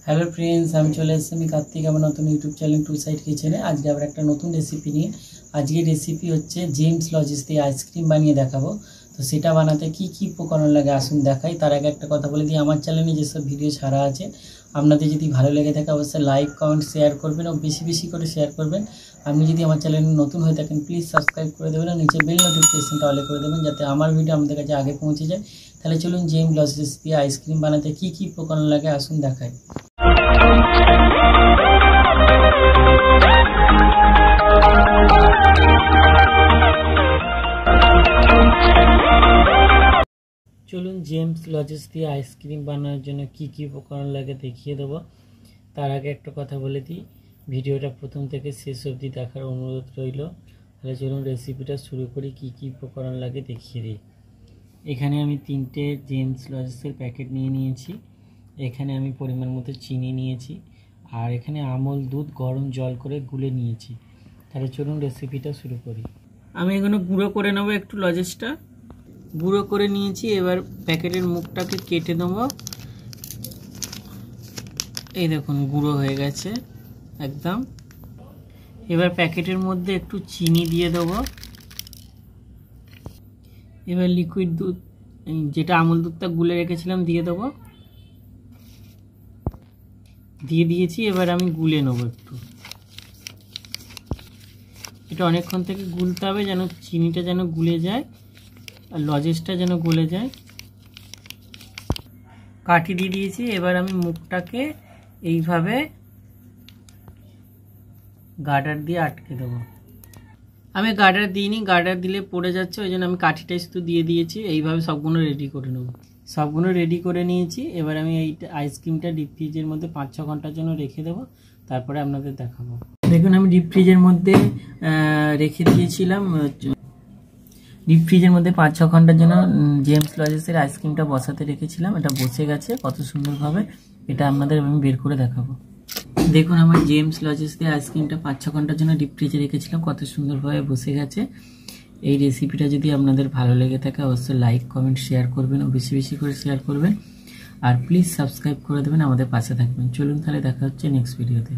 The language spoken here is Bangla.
হ্যালো ফ্রেন্ডস, আমি চলে এসেছি আমি কার্তিক আমার নতুন ইউটিউব চ্যানেল টু সাইড কিচেনে। আজকে আবার একটা নতুন রেসিপি নিয়ে। আজকের রেসিপি হচ্ছে জেমস লজিস দিয়ে আইসক্রিম বানিয়ে দেখাবো। তো সেটা বানাতে কি কি উপকরণ লাগে আসুন দেখাই। তার আগে একটা কথা বলে দিই, আমার চ্যানেলে যেসব ভিডিও ছাড়া আছে আপনাদের যদি ভালো লেগে থাকে অবশ্যই লাইক কমেন্ট শেয়ার করবেন ও বেশি বেশি করে শেয়ার করবেন। আপনি যদি আমার চ্যানেলে নতুন হয়ে থাকেন প্লিজ সাবস্ক্রাইব করে দেবেন আর নিচে বেল নোটিফিকেশনটা অলে করে দেবেন যাতে আমার ভিডিও আমাদের কাছে আগে পৌঁছে যায়। তাহলে চলুন জেমস লজিস দিয়ে আইসক্রিম বানাতে কি কি উপকরণ লাগে আসুন দেখাই। চলুন জেমস লজিস দিয়ে আইসক্রিম বানানোর জন্য কি কি উপকরণ লাগে দেখিয়ে দেবো। তার আগে একটা কথা বলে দিই, ভিডিওটা প্রথম থেকে শেষ অবধি দেখার অনুরোধ রইল। তাহলে চলুন রেসিপিটা শুরু করি। কি কি উপকরণ লাগে দেখিয়ে দিই। এখানে আমি 3টে জেমস লজিসের প্যাকেট নিয়ে নিয়েছি। এখানে আমি পরিমাণ মতো চিনি নিয়েছি আর এখানে আমল দুধ গরম জল করে গুলে নিয়েছি। তাহলে চলুন রেসিপিটা শুরু করি। আমি এখানে গুঁড়ো করে নেবো, একটু লজেসটা গুঁড়ো করে নিয়েছি। এবার প্যাকেটের মুখটাকে কেটে দেবো। এই দেখুন গুঁড়ো হয়ে গেছে একদম। এবার প্যাকেটের মধ্যে একটু চিনি দিয়ে দেবো। এবার লিকুইড দুধ, যেটা আমল দুধটা গুলে রেখেছিলাম, দিয়ে দেবো। দিয়ে দিয়েছি। এবার আমি গুলে নেবো একটু। এটা অনেকক্ষণ থেকে গুলতে হবে যেন চিনিটা যেন গুলে যায় আর লজেসটা যেন গলে যায়। কাঠি দিয়ে দিয়েছি। এবার আমি মুখটাকে এইভাবে গার্ডার দিয়ে আটকে দেবো। আমি গার্ডার দিইনি, গার্ডার দিলে পড়ে যাচ্ছে, ওই জন্য আমি কাঠিটাই শুধু দিয়ে দিয়েছি। এইভাবে সবগুলো রেডি করে নেব। সবগুলো রেডি করে নিয়েছি। এবার আমি এই আইসক্রিমটা ডিপ ফ্রিজের মধ্যে 5-6 ঘন্টার জন্য রেখে দেবো, তারপরে আপনাদের দেখাবো। দেখুন আমি ডিপ ফ্রিজের মধ্যে রেখে দিয়েছিলাম। ডিপ ফ্রিজের মধ্যে 5-6 ঘন্টার জন্য জেমস লজিসের আইসক্রিমটা বসাতে রেখেছিলাম। এটা বসে গেছে কত সুন্দরভাবে। এটা আপনাদের আমি বের করে দেখাবো। দেখুন আমার জেমস লজিস দিয়ে আইসক্রিমটা 5-6 ঘন্টার জন্য ডিপ ফ্রিজে রেখেছিলাম, কত সুন্দরভাবে বসে গেছে। এই রেসিপিটা যদি আপনাদের ভালো লেগে থাকে অবশ্যই লাইক কমেন্ট শেয়ার করবেন ও বেশি বেশি করে শেয়ার করবেন। আর প্লিজ সাবস্ক্রাইব করে দেবেন, আমাদের পাশে থাকবেন। চলুন তাহলে দেখা হচ্ছে নেক্সট ভিডিওতে।